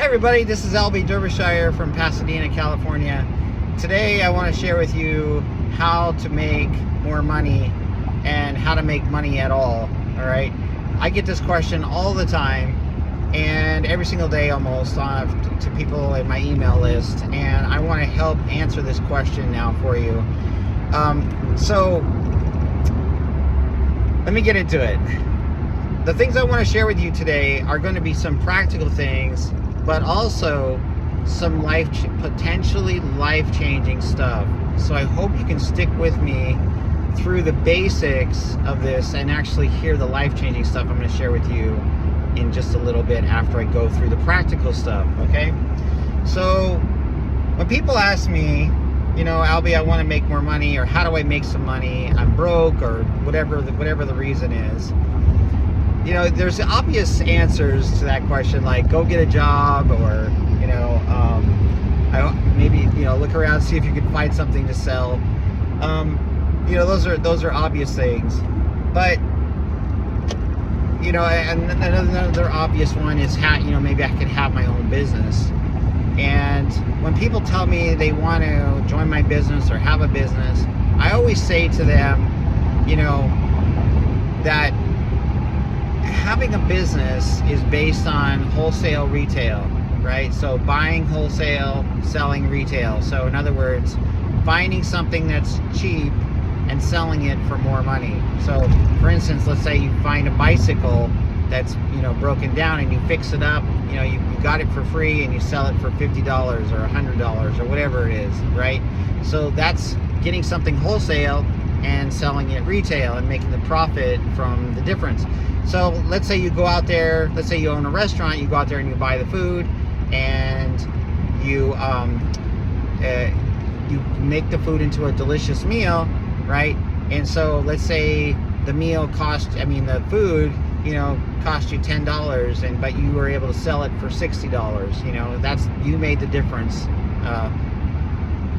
Hey everybody, this is Albie Derbyshire from Pasadena, California. Today I want to share with you how to make more money and how to make money at all. Alright, I get this question all the time and every single day almost to people in my email list, and I want to help answer this question now for you. So let me get into it. The things I want to share with you today are going to be some practical things, but also some potentially life-changing stuff. So I hope you can stick with me through the basics of this and actually hear the life-changing stuff I'm going to share with you in just a little bit after I go through the practical stuff, okay? So when people ask me, you know, Albie, I want to make more money, or how do I make some money? I'm broke, or whatever the reason is. You know, there's obvious answers to that question, like go get a job, or you know, maybe, you know, look around, see if you can find something to sell. You know, those are obvious things. But you know, and another obvious one is how, you know, maybe I could have my own business. And when people tell me they want to join my business or have a business, I always say to them, you know, that having a business is based on wholesale retail, right? So buying wholesale, selling retail. So in other words, finding something that's cheap and selling it for more money. So for instance, let's say you find a bicycle that's, you know, broken down and you fix it up, you know, you got it for free and you sell it for $50 or $100 or whatever it is, right? So that's getting something wholesale and selling it retail and making the profit from the difference. So let's say you go out there, let's say you own a restaurant, you go out there and you buy the food and you make the food into a delicious meal, right? And so let's say the meal the food, you know, cost you $10, but you were able to sell it for $60. You know, you made the difference.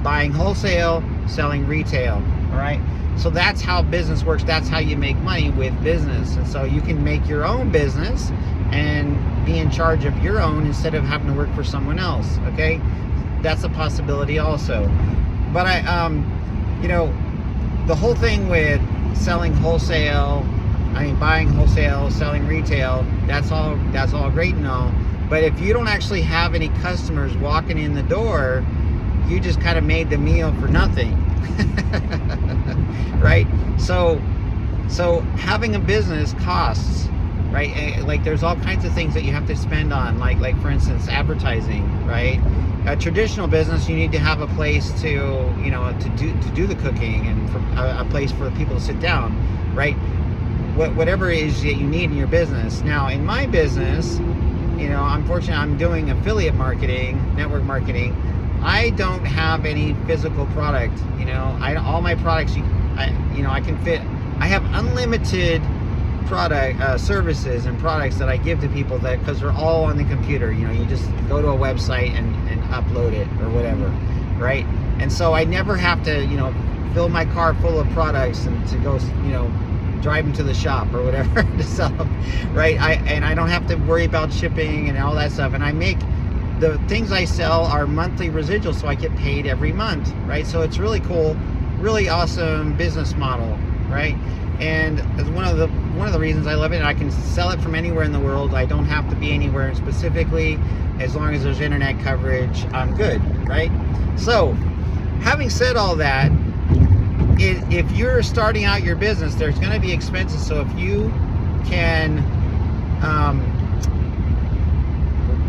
Buying wholesale, selling retail, all right? So that's how business works. That's how you make money with business. And so you can make your own business and be in charge of your own instead of having to work for someone else, okay? That's a possibility also. But you know, the whole thing with selling wholesale, buying wholesale, selling retail, that's all great and all. But if you don't actually have any customers walking in the door, you just kind of made the meal for nothing. Right? So having a business costs, right? Like there's all kinds of things that you have to spend on, like for instance, advertising, right? A traditional business, you need to have a place to, you know, to do the cooking, and a place for people to sit down, right? Whatever it is that you need in your business. Now, in my business, you know, unfortunately, I'm doing affiliate marketing, network marketing. I don't have any physical product. You know, all my products, I can fit. I have unlimited product services and products that I give to people, that because they're all on the computer. You know, you just go to a website and upload it or whatever, right? And so I never have to, you know, fill my car full of products and to go, you know, drive them to the shop or whatever to sell them, right? I don't have to worry about shipping and all that stuff. And I make the things I sell are monthly residuals, so I get paid every month, right? So it's really cool, really awesome business model, right? And it's one of the reasons I love it. I can sell it from anywhere in the world. I don't have to be anywhere specifically. As long as there's internet coverage, I'm good, right? So, having said all that, if you're starting out your business, there's going to be expenses. So if you can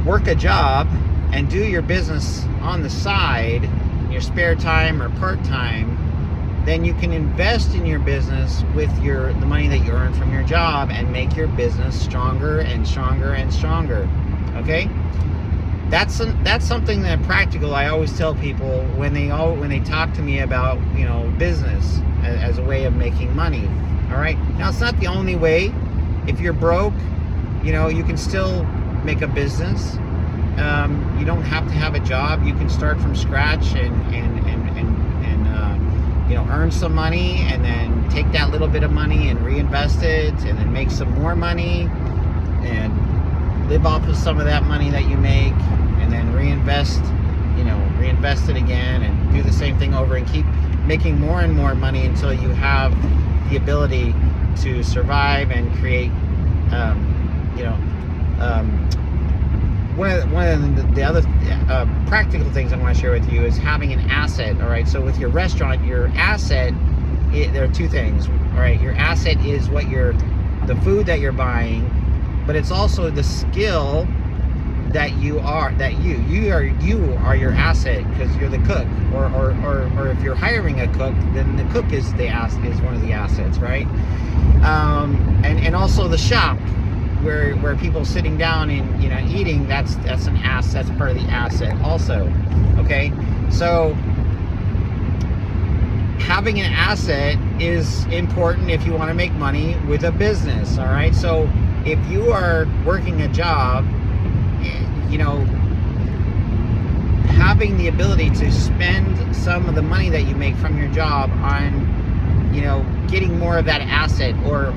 work a job and do your business on the side, in your spare time or part-time, then you can invest in your business with the money that you earn from your job and make your business stronger and stronger and stronger, okay? That's something that practical I always tell people when they talk to me about, you know, business as a way of making money, all right? Now, it's not the only way. If you're broke, you know, you can still make a business. You don't have to have a job. You can start from scratch and you know, earn some money, and then take that little bit of money and reinvest it, and then make some more money and live off of some of that money that you make. reinvest it again, and do the same thing over, and keep making more and more money until you have the ability to survive and create. One of the other practical things I want to share with you is having an asset. All right, so with your restaurant, your asset, there are two things. All right, your asset is the food that you're buying, but it's also the skill that you are your asset, because you're the cook, or if you're hiring a cook, then the cook is one of the assets, right? And also the shop where people sitting down and eating, that's an asset, that's part of the asset also. Okay, so having an asset is important if you want to make money with a business. All right, so if you are working a job, having the ability to spend some of the money that you make from your job on getting more of that asset, or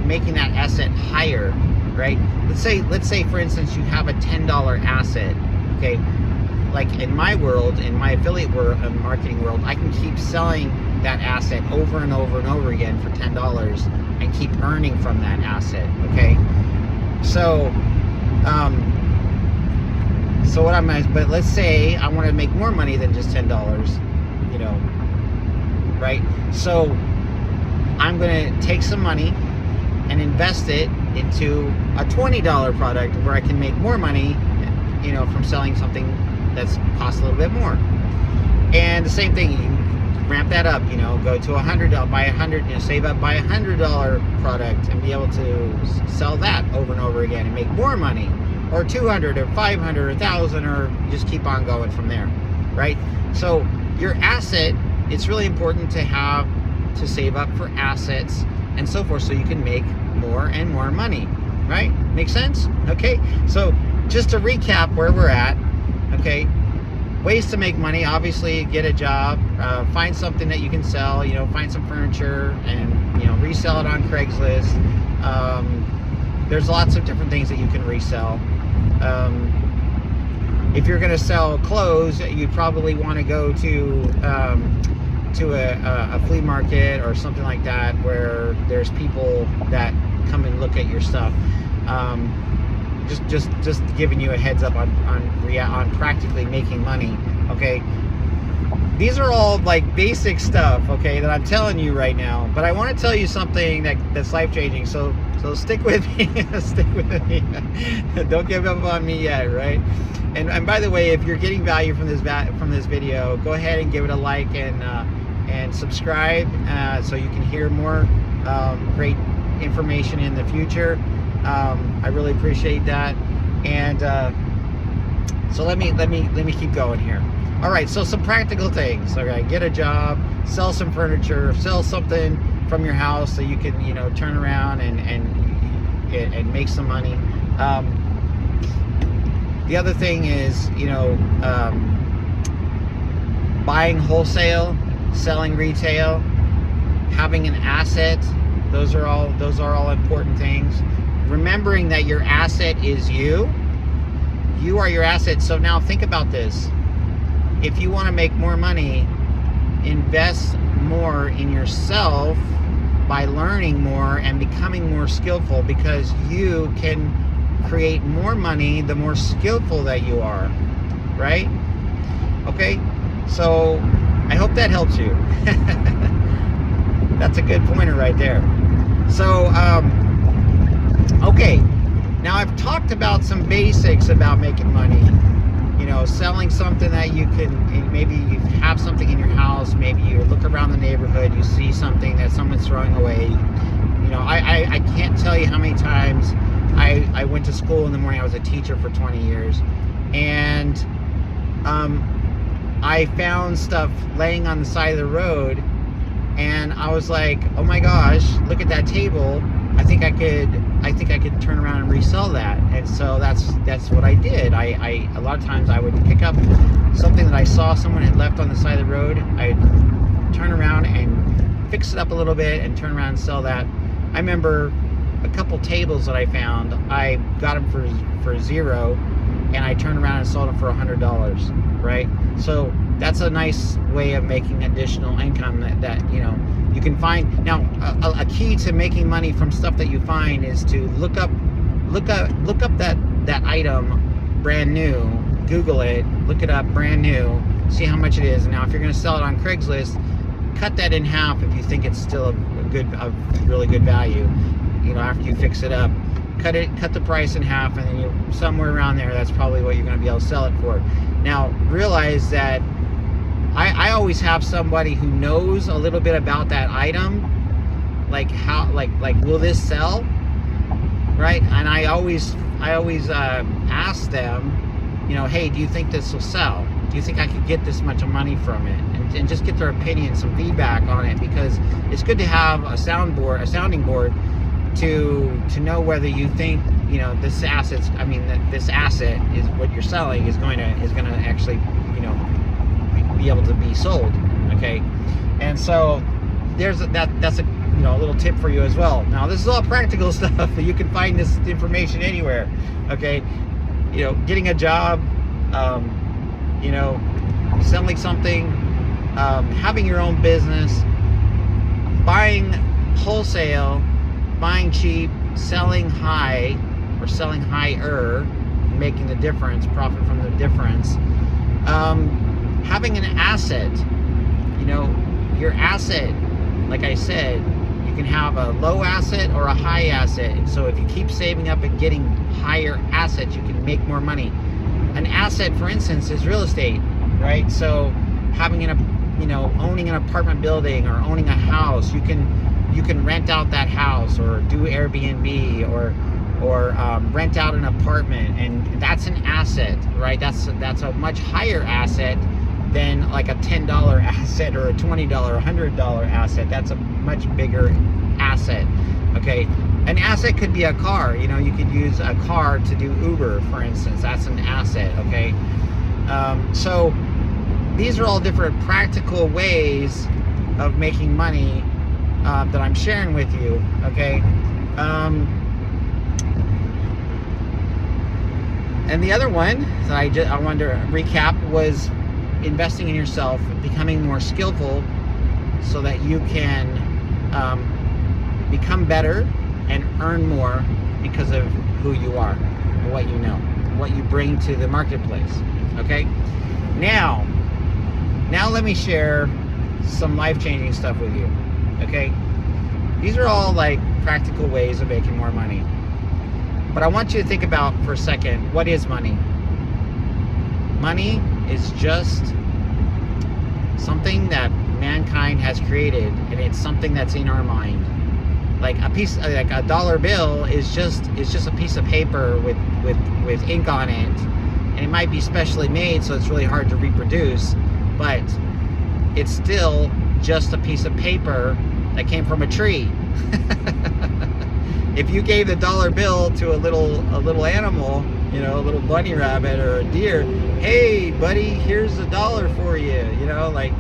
making that asset higher, right? Let's say for instance you have a $10 asset. Okay, like in my world, in my affiliate world, marketing world, I can keep selling that asset over and over and over again for $10 and keep earning from that asset. Okay, so but let's say I want to make more money than just $10, right? So I'm going to take some money and invest it into a $20 product where I can make more money, from selling something that's costs a little bit more. And the same thing, you can ramp that up, go to $100, buy save up, buy $100 product and be able to sell that over and over again and make more money, or 200 or 500 or 1,000, or just keep on going from there, right? So your asset, it's really important to save up for assets and so forth, so you can make more and more money, right? Make sense? Okay, so just to recap where we're at. Okay, ways to make money: obviously get a job, find something that you can sell, find some furniture and resell it on Craigslist. There's lots of different things that you can resell. If you're going to sell clothes, you'd probably want to go to a flea market or something like that, where there's people that come and look at your stuff. Just giving you a heads up on practically making money. Okay, these are all like basic stuff, okay, that I'm telling you right now, but I want to tell you something that's life-changing, so stick with me. Stick with me. Don't give up on me yet, right? And by the way, if you're getting value from this video, go ahead and give it a like and subscribe, so you can hear more great information in the future. I really appreciate that. And so let me keep going here. All right, so some practical things. Okay, get a job, sell some furniture, sell something from your house so you can turn around and make some money. The other thing is buying wholesale, selling retail, having an asset. Those are all important things. Remembering that your asset is you. You are your asset. So now think about this. If you want to make more money, invest more in yourself by learning more and becoming more skillful, because you can create more money the more skillful that you are, right? Okay, so I hope that helps you. That's a good pointer right there. So okay, now I've talked about some basics about making money. Selling something that you can, maybe you have something in your house, maybe you look around the neighborhood, you see something that someone's throwing away. I can't tell you how many times I went to school in the morning. I was a teacher for 20 years, and I found stuff laying on the side of the road, and I was like, oh my gosh, look at that table. I think I could turn around and resell that. And so that's what I did. I a lot of times I would pick up something that I saw someone had left on the side of the road. I'd turn around and fix it up a little bit and turn around and sell that. I remember a couple tables that I found. I got them for $0, and I turned around and sold them for $100, right? So that's a nice way of making additional income that you can find. Now, a key to making money from stuff that you find is to look up that item brand new, Google it, look it up brand new, see how much it is. Now, if you're going to sell it on Craigslist, cut that in half if you think it's still a really good value. After you fix it up, cut the price in half, and then somewhere around there, that's probably what you're going to be able to sell it for. Now, realize that I always have somebody who knows a little bit about that item, like will this sell, right? And I always ask them, hey, do you think this will sell? Do you think I could get this much money from it? And just get their opinion, some feedback on it, because it's good to have a sounding board to know whether you think this asset is what you're selling is going to actually be able to be sold. Okay, and so that's a little tip for you as well. Now, this is all practical stuff. You can find this information anywhere. Okay, getting a job, selling something, having your own business, buying wholesale, buying cheap, selling high or selling higher, making the difference, profit from the difference. Having an asset, your asset, like I said, you can have a low asset or a high asset. So if you keep saving up and getting higher assets, you can make more money. An asset, for instance, is real estate, right? So having owning an apartment building or owning a house, you can rent out that house or do Airbnb or rent out an apartment, and that's an asset, right? That's a much higher asset than like a $10 asset or a $20, $100 asset. That's a much bigger asset. Okay, an asset could be a car. You could use a car to do Uber, for instance. That's an asset. Okay, so these are all different practical ways of making money that I'm sharing with you. Okay, and the other one that I wanted to recap was investing in yourself, becoming more skillful, so that you can become better and earn more because of who you are, what you know, what you bring to the marketplace. Okay, now let me share some life-changing stuff with you. Okay, these are all like practical ways of making more money, but I want you to think about for a second, what is money? Money is just something that mankind has created, and it's something that's in our mind. Like a dollar bill is just a piece of paper with ink on it, and it might be specially made, so it's really hard to reproduce, but it's still just a piece of paper that came from a tree. If you gave the dollar bill to a little animal, a little bunny rabbit or a deer, hey buddy, here's $1 for you, like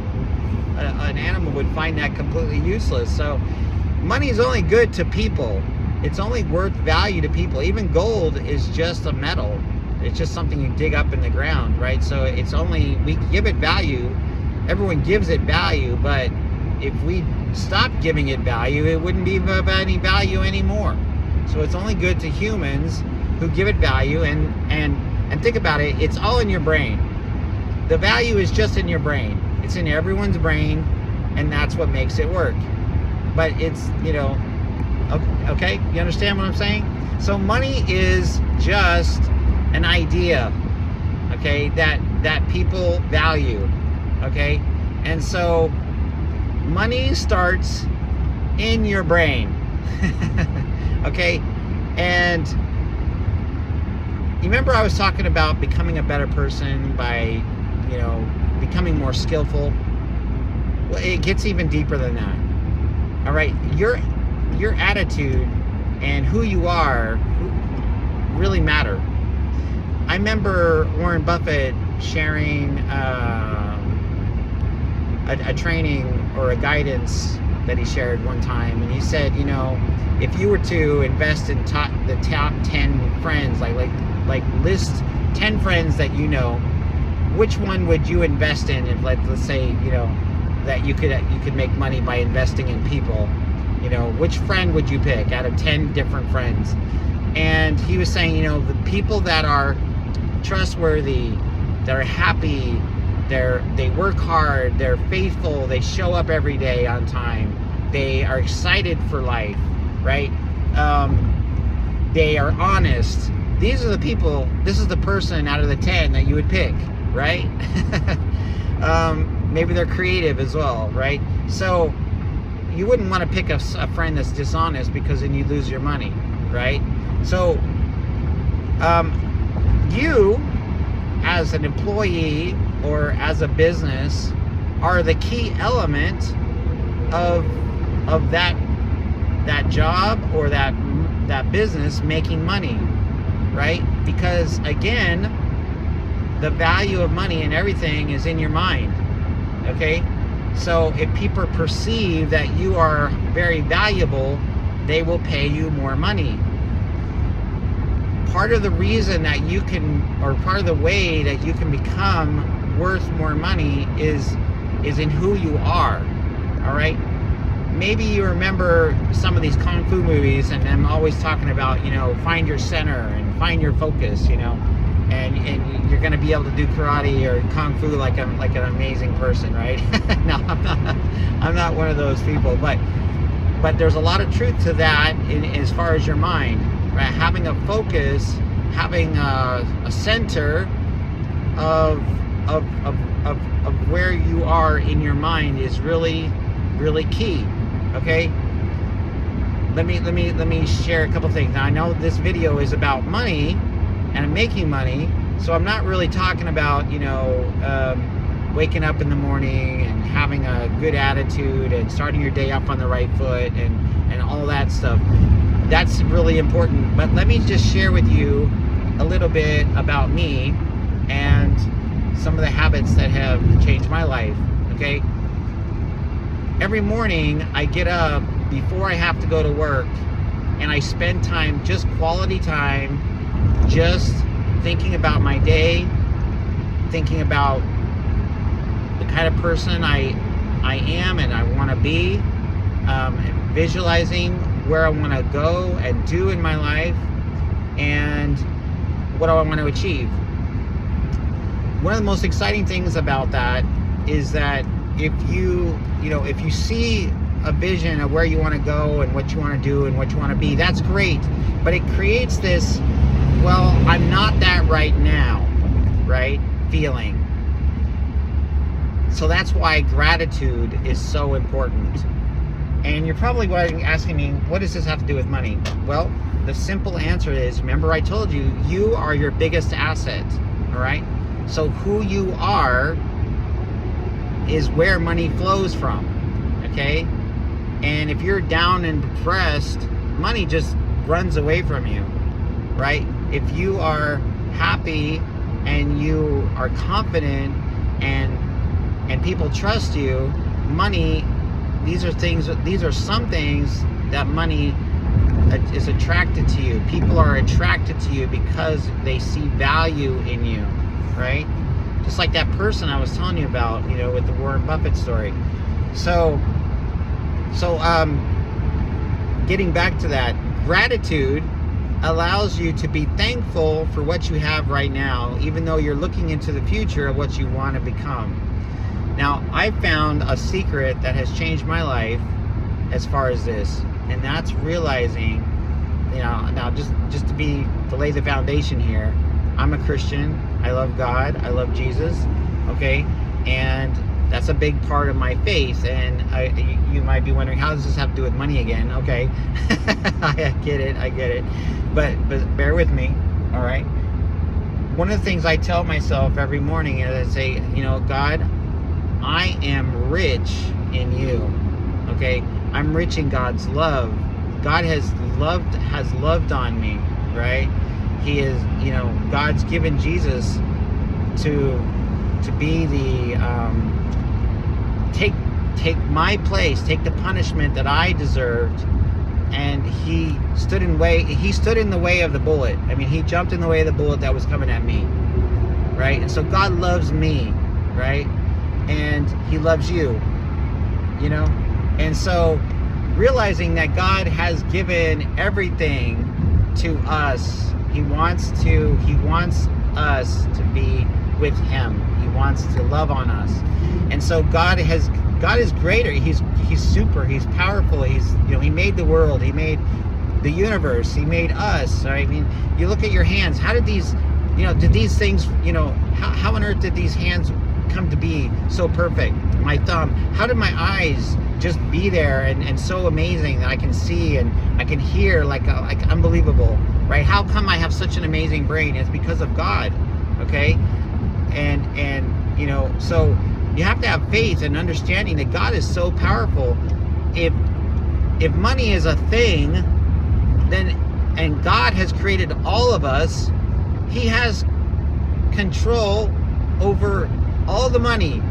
an animal would find that completely useless. So money is only good to people. It's only worth value to people. Even gold is just a metal. It's just something you dig up in the ground, right? So we give it value. Everyone gives it value, but if we stopped giving it value, it wouldn't be of any value anymore. So it's only good to humans who give it value, and think about it, it's all in your brain. The value is just in your brain. It's in everyone's brain, and that's what makes it work. But it's, okay, you understand what I'm saying? So money is just an idea, okay, that people value, okay? And so money starts in your brain. Okay, and you remember I was talking about becoming a better person by, becoming more skillful? Well, it gets even deeper than that. All right, your attitude and who you are really matter. I remember Warren Buffett sharing a training or a guidance that he shared one time, and he said, if you were to invest in the top 10 friends, like list 10 friends that you know, which one would you invest in? If let's say, that you could make money by investing in people, which friend would you pick out of 10 different friends? And he was saying, the people that are trustworthy, that are happy, they work hard, they're faithful, they show up every day on time, they are excited for life, right? They are honest. These are the people, this is the person out of the 10 that you would pick, right? Maybe they're creative as well, right? So you wouldn't want to pick a friend that's dishonest, because then you lose your money, right? So you as an employee or as a business are the key element of that job or that business making money, right? Because again, the value of money and everything is in your mind. Okay, so if people perceive that you are very valuable, they will pay you more money. Part of the reason that you can, or part of the way that you can become worth more money is in who you are. All right, maybe you remember some of these kung fu movies, and I'm always talking about, find your center and find your focus, and you're going to be able to do karate or kung fu like an amazing person, right? No, I'm not one of those people, but there's a lot of truth to that as far as your mind, right? Having a focus, having a center of where you are in your mind is really, really key. Okay, let me share a couple things. Now, I know this video is about money and making money, so I'm not really talking about waking up in the morning and having a good attitude and starting your day off on the right foot and all that stuff. That's really important, but let me just share with you a little bit about me and some of the habits that have changed my life. Okay, every morning I get up before I have to go to work, and I spend time, just quality time, just thinking about my day, thinking about the kind of person I am and I want to be, visualizing where I want to go and do in my life, and what do I want to achieve. One of the most exciting things about that is that if you see a vision of where you want to go and what you want to do and what you want to be, that's great, but it creates this, well, I'm not that right now, right, feeling. So that's why gratitude is so important. And you're probably asking me, what does this have to do with money? Well, the simple answer is, remember I told you, you are your biggest asset, all right? So who you are is where money flows from, okay? And if you're down and depressed, money just runs away from you, right? If you are happy and you are confident and people trust you, money, these are some things that money is attracted to you. People are attracted to you because they see value in you, right? Just like that person I was telling you about, with the Warren Buffett story. So getting back to that, gratitude allows you to be thankful for what you have right now, even though you're looking into the future of what you want to become. Now, I found a secret that has changed my life as far as this, and that's realizing, now just to lay the foundation here, I'm a Christian. I love God. I love Jesus. Okay, and that's a big part of my faith. And you might be wondering, how does this have to do with money again? Okay, I get it. But bear with me. All right. One of the things I tell myself every morning is I say, God, I am rich in you. Okay, I'm rich in God's love. God has loved on me, right? He is, God's given Jesus to be the take my place, take the punishment that I deserved, and he stood in the way of the bullet. I mean, he jumped in the way of the bullet that was coming at me, right? And so God loves me, right? And he loves you, you know? And so realizing that God has given everything to us. He wants us to be with him. He wants to love on us. And so God is greater. He's super. He's powerful. He made the world. He made the universe. He made us. Right? I mean, you look at your hands. How did these, did these things, how on earth did these hands come to be so perfect? My thumb. How did my eyes just be there and so amazing that I can see and I can hear like unbelievable, right? How come I have such an amazing brain? It's because of God, okay? And so you have to have faith and understanding that God is so powerful. If money is a thing, then, and God has created all of us, he has control over all the money.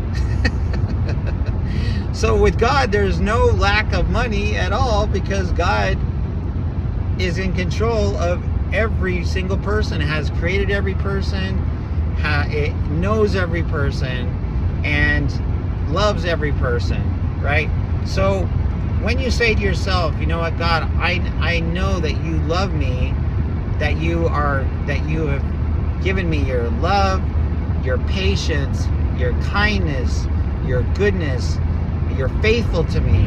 So with God, there's no lack of money at all, because God is in control of every single person, has created every person, it knows every person, and loves every person, right? So when you say to yourself, you know what, God, I know that you love me, that you have given me your love, your patience, your kindness, your goodness, you're faithful to me,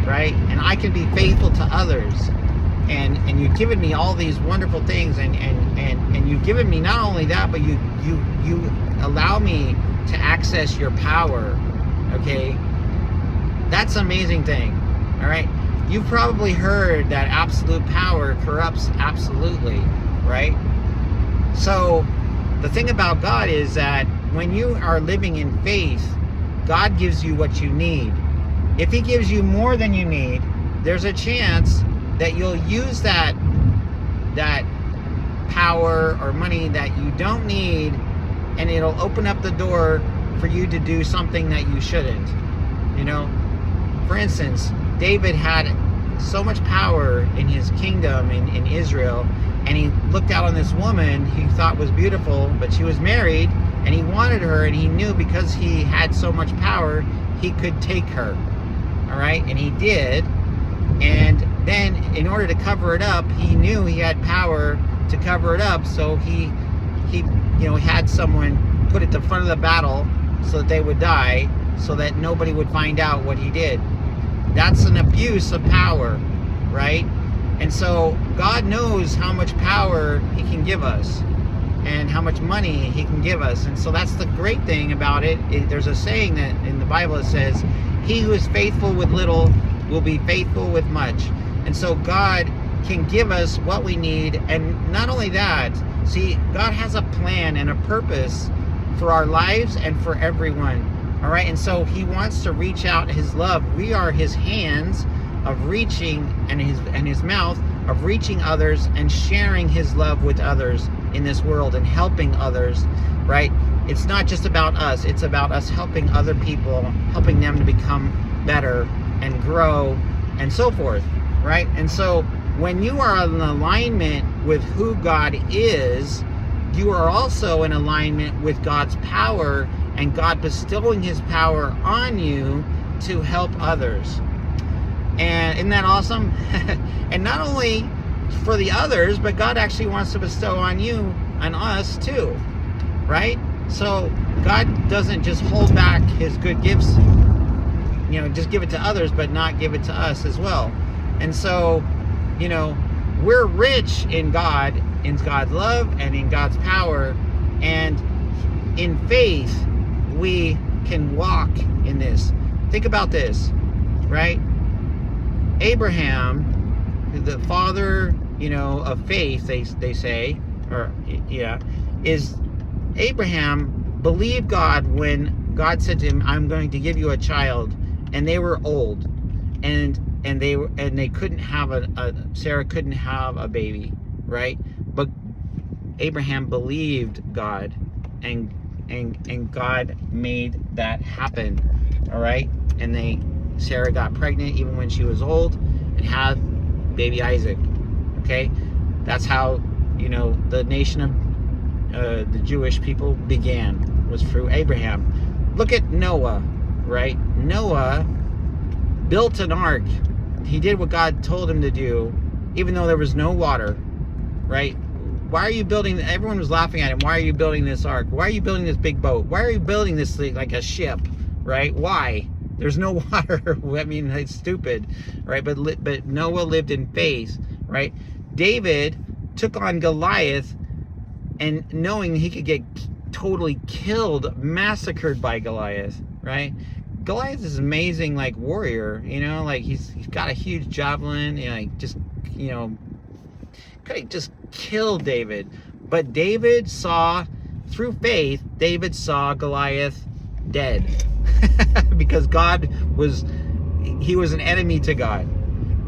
right? And I can be faithful to others. And you've given me all these wonderful things, and you've given me not only that, but you allow me to access your power, okay? That's an amazing thing, all right? You've probably heard that absolute power corrupts absolutely, right? So the thing about God is that when you are living in faith, God gives you what you need. If he gives you more than you need, there's a chance that you'll use that power or money that you don't need, and it'll open up the door for you to do something that you shouldn't. For instance, David had so much power in his kingdom in Israel, and he looked out on this woman he thought was beautiful, but she was married, and he wanted her, and he knew because he had so much power, he could take her. All right, and he did. And then in order to cover it up, he knew he had power to cover it up, so he had someone put at the front of the battle so that they would die, so that nobody would find out what he did. That's an abuse of power, right? And so God knows how much power he can give us and how much money he can give us. And so that's the great thing about it. There's a saying that in the Bible that says, he who is faithful with little will be faithful with much. And so God can give us what we need. And not only that, see, God has a plan and a purpose for our lives and for everyone. All right, and so he wants to reach out his love. We are his hands of reaching, and his mouth of reaching others and sharing his love with others in this world and helping others, right? It's not just about us. It's about us helping other people, helping them to become better and grow and so forth, right? And so when you are in alignment with who God is, you are also in alignment with God's power and God bestowing his power on you to help others. And isn't that awesome? And not only for the others, but God actually wants to bestow on you and us too, right? So God doesn't just hold back his good gifts, just give it to others, but not give it to us as well. And so, we're rich in God, in God's love and in God's power, and in faith, we can walk in this. Think about this, right? Abraham, the father, of faith, they say, is Abraham believed God when God said to him, I'm going to give you a child, and they were old, and they couldn't have Sarah couldn't have a baby, right? But Abraham believed God, and God made that happen. All right, and Sarah got pregnant even when she was old and had baby Isaac. Okay, that's how the nation of the Jewish people began, was through Abraham. Look at Noah, right? Noah built an ark. He did what God told him to do, even though there was no water, right? Why are you building? Everyone was laughing at him. Why are you building this ark? Why are you building this big boat? Why are you building this thing like a ship, right? Why? There's no water. I mean, it's stupid, right? But Noah lived in faith, right? David took on Goliath, and knowing he could get totally killed, massacred by Goliath, right? Goliath is amazing, like warrior, you know, like he's got a huge javelin, you know, like just, you know, could have just killed David. But David saw, through faith, David saw Goliath dead. Because he was an enemy to God.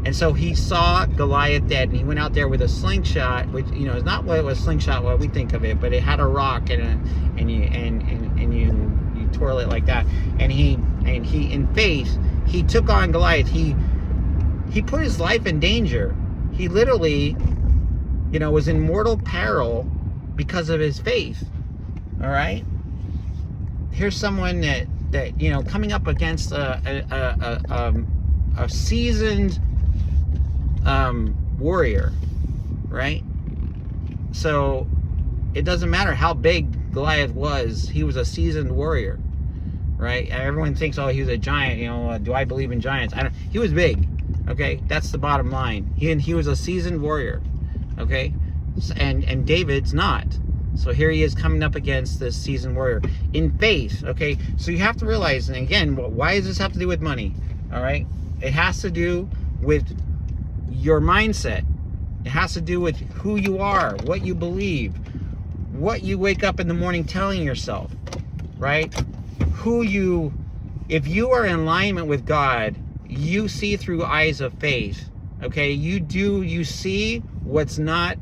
And so he saw Goliath dead, and he went out there with a slingshot, which, you know, is not what a slingshot what we think of it, but it had a rock and you twirl it like that. And he in faith, he took on Goliath. He put his life in danger. He literally, you know, was in mortal peril because of his faith. All right. Here's someone that you know, coming up against a seasoned warrior, right? So it doesn't matter how big Goliath was. He was a seasoned warrior, right? And everyone thinks, oh, he was a giant. You know, do I believe in giants? He was big. Okay, that's the bottom line. He was a seasoned warrior. Okay, and David's not. So here he is coming up against this seasoned warrior in faith. Okay, so you have to realize, and again, why does this have to do with money? All right, it has to do with your mindset. It has to do with who you are, what you believe, what you wake up in the morning telling yourself, right? If you are in alignment with God, you see through eyes of faith. Okay, you see what's not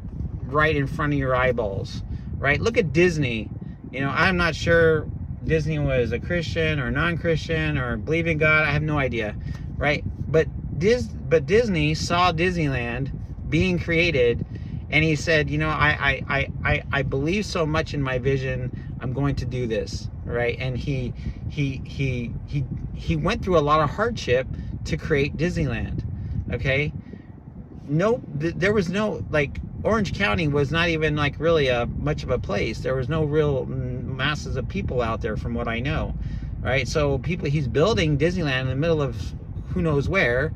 right in front of your eyeballs, right? Look at Disney. You know, I'm not sure Disney was a Christian or non-Christian or believe in God. I have no idea, right? But Disney saw Disneyland being created, and he said, you know, I believe so much in my vision, I'm going to do this, right? And he went through a lot of hardship to create Disneyland. Okay, there was no, like, Orange County was not even like really much of a place. There was no real masses of people out there, from what I know, right? So he's building Disneyland in the middle of who knows where,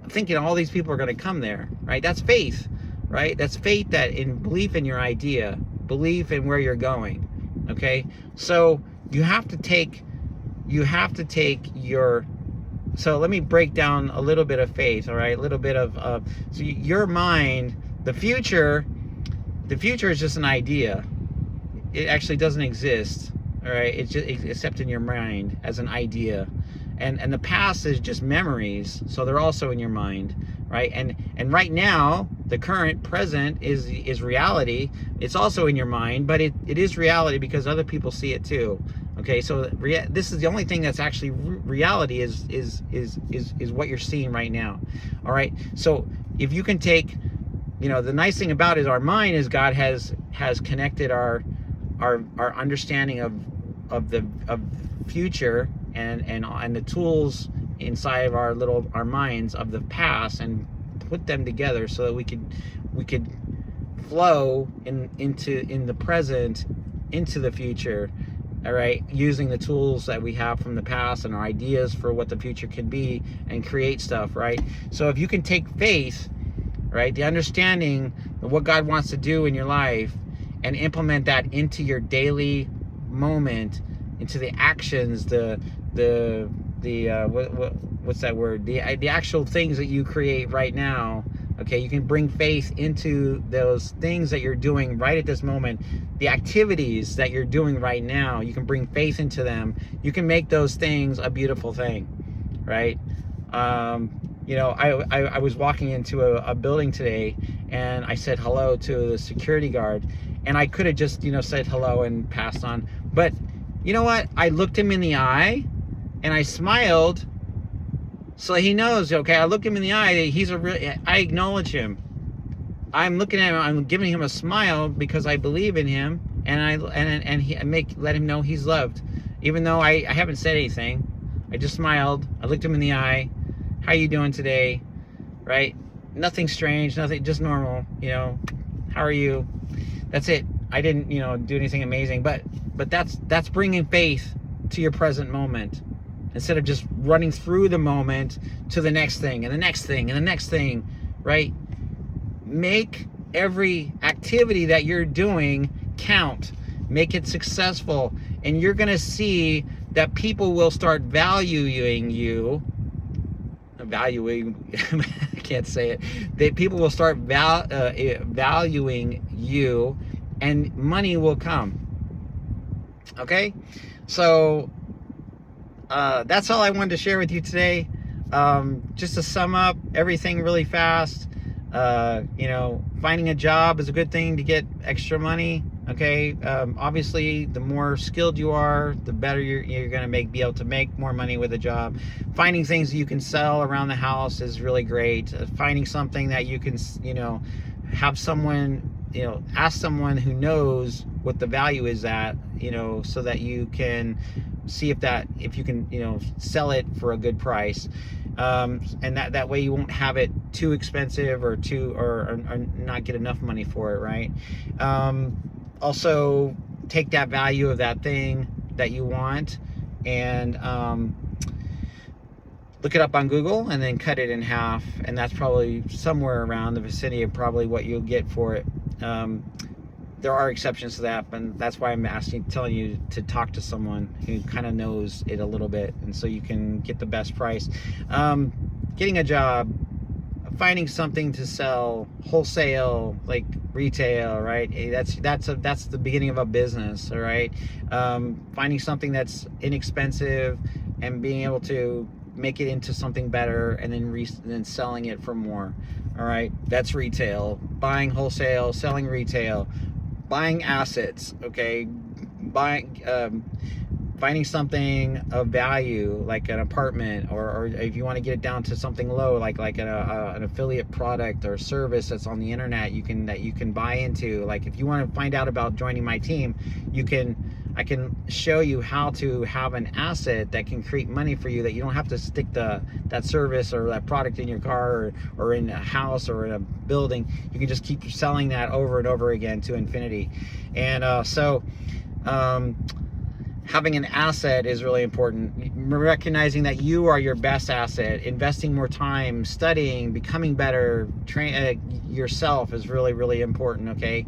thinking all these people are going to come there, right? That's faith, right? That's faith, that in belief in your idea, belief in where you're going. Okay, so you have to take your. So let me break down a little bit of faith, all right? A little bit of so your mind. The future is just an idea. It actually doesn't exist, all right? It's just except in your mind as an idea, and the past is just memories. So they're also in your mind, right? And right now, the current present is reality. It's also in your mind, but it is reality because other people see it too. Okay, so this is the only thing that's actually reality is what you're seeing right now. All right, so if you can take. You know, the nice thing about it, our mind, is God has connected our understanding of the future and the tools inside of our minds of the past, and put them together so that we could flow in the present into the future. All right, using the tools that we have from the past and our ideas for what the future can be, and create stuff, right? So if you can take faith, right, the understanding of what God wants to do in your life, and implement that into your daily moment, into the actions, what's that word? The actual things that you create right now. Okay, you can bring faith into those things that you're doing right at this moment. The activities that you're doing right now, you can bring faith into them. You can make those things a beautiful thing, right? You know, I was walking into a building today, and I said hello to the security guard, and I could have just, you know, said hello and passed on. But you know what? I looked him in the eye, and I smiled, so he knows. Okay, I look him in the eye. I acknowledge him. I'm looking at him. I'm giving him a smile because I believe in him, and he let him know he's loved, even though I haven't said anything. I just smiled. I looked him in the eye. How you doing today? Right? Nothing strange, nothing, just normal. How are you? That's it. I didn't, do anything amazing, but that's bringing faith to your present moment, instead of just running through the moment to the next thing and the next thing and the next thing, right? Make every activity that you're doing count. Make it successful, and you're going to see that people will start valuing you. Valuing, I can't say it. That people will start valuing you, and money will come. Okay? So that's all I wanted to share with you today. Just to sum up everything really fast, finding a job is a good thing to get extra money. Okay, obviously the more skilled you are, the better you're going to be able to make more money with a job. Finding things that you can sell around the house is really great. Finding something that you can, have someone, ask someone who knows what the value is at, so that you can see if you can, sell it for a good price. And that way you won't have it too expensive or not get enough money for it, right? Also, take that value of that thing that you want and look it up on Google, and then cut it in half, and that's probably somewhere around the vicinity of probably what you'll get for it. There are exceptions to that, and that's why I'm telling you to talk to someone who kind of knows it a little bit, and so you can get the best price. Getting a job, finding something to sell, wholesale, like retail, right? That's the beginning of a business, all right? Finding something that's inexpensive and being able to make it into something better, and then selling it for more. All right, that's retail. Buying wholesale, selling retail, buying assets. Okay, finding something of value, like an apartment, or if you want to get it down to something low, like an affiliate product or service that's on the internet that you can buy into. Like if you want to find out about joining my team, I can show you how to have an asset that can create money for you, that you don't have to stick that service or that product in your car or in a house or in a building. You can just keep selling that over and over again to infinity. And having an asset is really important. Recognizing that you are your best asset, investing more time, studying, becoming better, yourself is really, really important, okay?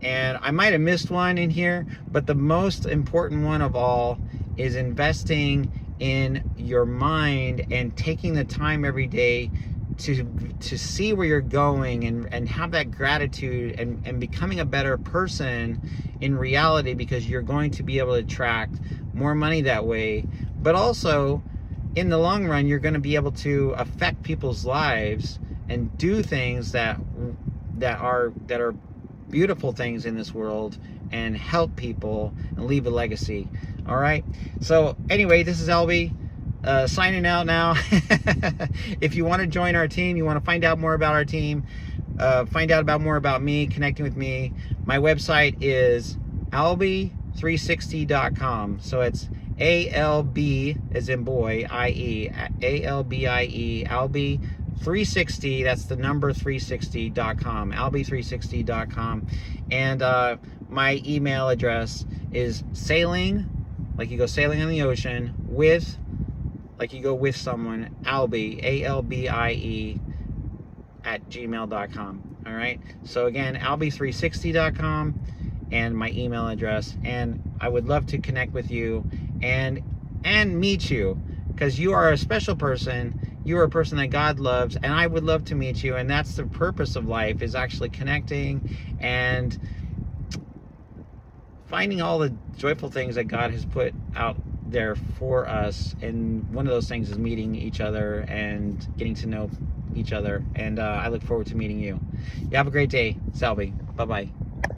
And I might have missed one in here, but the most important one of all is investing in your mind and taking the time every day to see where you're going and have that gratitude and becoming a better person in reality, because you're going to be able to attract more money that way. But also in the long run, you're going to be able to affect people's lives and do things that are beautiful things in this world, and help people and leave a legacy. All right, so anyway, this is LB signing out now. If you want to join our team, you want to find out more about our team, find out more about me, connecting with me, my website is albie360.com. So it's ALB as in boy, IE, ALBIE, Albie 360, that's the number 360.com, albie360.com. And my email address is sailing, like you go sailing on the ocean, with, like you go with someone, Albie, ALBIE, at gmail.com. All right, so again, albie360.com and my email address. And I would love to connect with you and meet you, because you are a special person. You are a person that God loves, and I would love to meet you. And that's the purpose of life, is actually connecting and finding all the joyful things that God has put out there for us. And one of those things is meeting each other and getting to know each other. And I look forward to meeting you. You have a great day. Salvi. Bye-bye.